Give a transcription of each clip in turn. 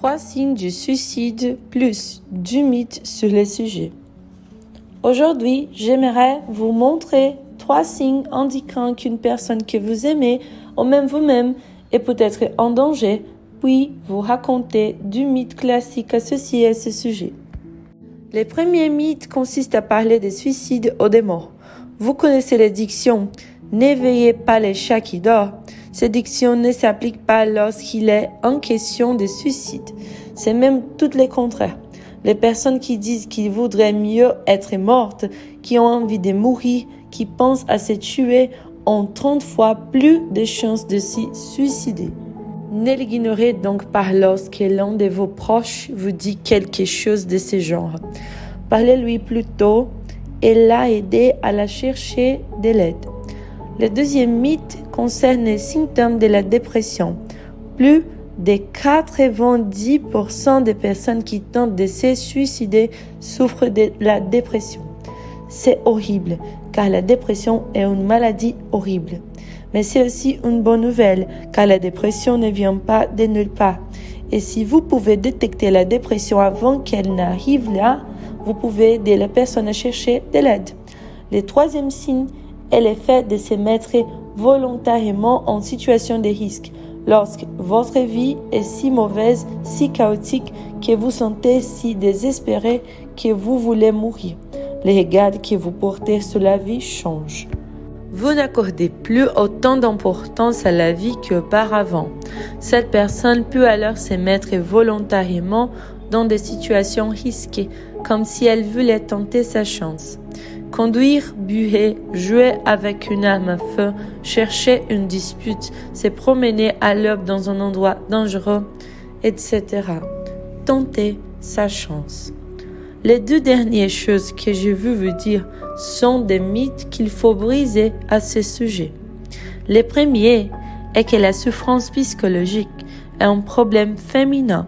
3 signes du suicide plus du mythe sur le sujet. Aujourd'hui, j'aimerais vous montrer 3 signes indiquant qu'une personne que vous aimez, ou même vous-même, est peut-être en danger, puis vous raconter du mythe classique associé à ce sujet. Le premier mythe consiste à parler des suicides ou des morts. Vous connaissez la diction « N'éveillez pas les chats qui dorment ». Cette diction ne s'applique pas lorsqu'il est en question de suicide. C'est même tout le contraire. Les personnes qui disent qu'il vaudrait mieux être mortes, qui ont envie de mourir, qui pensent à se tuer, ont 30 fois plus de chances de s'y suicider. Ne l'ignorez donc pas lorsque l'un de vos proches vous dit quelque chose de ce genre. Parlez-lui plutôt et l'aidez à la chercher de l'aide. Le deuxième mythe concerne les symptômes de la dépression. Plus de 90% des personnes qui tentent de se suicider souffrent de la dépression. C'est horrible, car la dépression est une maladie horrible. Mais c'est aussi une bonne nouvelle, car la dépression ne vient pas de nulle part. Et si vous pouvez détecter la dépression avant qu'elle n'arrive là, vous pouvez aider la personne à chercher de l'aide. Le troisième signe est le fait de se mettre volontairement en situation de risque. Lorsque votre vie est si mauvaise, si chaotique, que vous sentez si désespéré que vous voulez mourir. Le regard que vous portez sur la vie change. Vous n'accordez plus autant d'importance à la vie qu'auparavant. Cette personne peut alors se mettre volontairement dans des situations risquées, comme si elle voulait tenter sa chance. Conduire, buer, jouer avec une arme à feu, chercher une dispute, se promener à l'aube dans un endroit dangereux, etc. Tenter sa chance. Les 2 dernières choses que je veux vous dire sont des mythes qu'il faut briser à ce sujet. Le premier est que la souffrance psychologique est un problème féminin,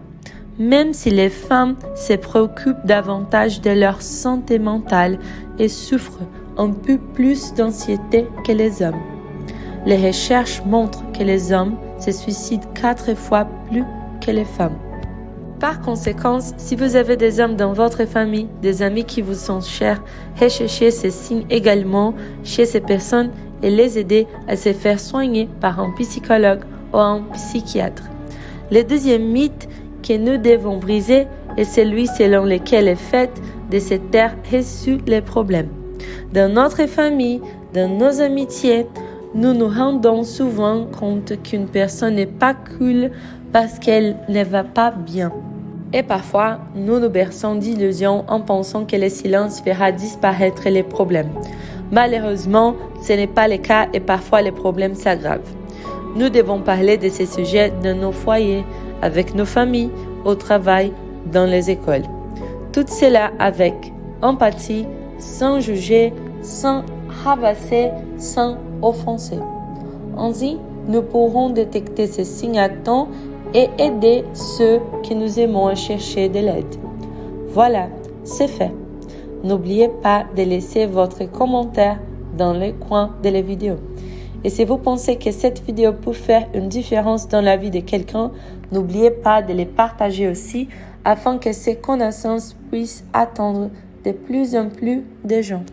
même si les femmes se préoccupent davantage de leur santé mentale et souffrent un peu plus d'anxiété que les hommes. Les recherches montrent que les hommes se suicident 4 fois plus que les femmes. Par conséquent, si vous avez des hommes dans votre famille, des amis qui vous sont chers, recherchez ces signes également chez ces personnes et les aider à se faire soigner par un psychologue ou un psychiatre. Le deuxième mythe que nous devons briser est celui selon lequel le fait de se taire résout les problèmes. Dans notre famille, dans nos amitiés, nous nous rendons souvent compte qu'une personne n'est pas cool parce qu'elle ne va pas bien. Et parfois, nous nous berçons d'illusions en pensant que le silence fera disparaître les problèmes. Malheureusement, ce n'est pas le cas et parfois les problèmes s'aggravent. Nous devons parler de ces sujets dans nos foyers, avec nos familles, au travail, dans les écoles. Tout cela avec empathie, sans juger, sans rabasser, sans offenser. Ainsi, nous pourrons détecter ces signes à temps et aider ceux que nous aimons à chercher de l'aide. Voilà, c'est fait. N'oubliez pas de laisser votre commentaire dans le coin de la vidéo. Et si vous pensez que cette vidéo peut faire une différence dans la vie de quelqu'un, n'oubliez pas de les partager aussi afin que ces connaissances puissent atteindre de plus en plus de gens.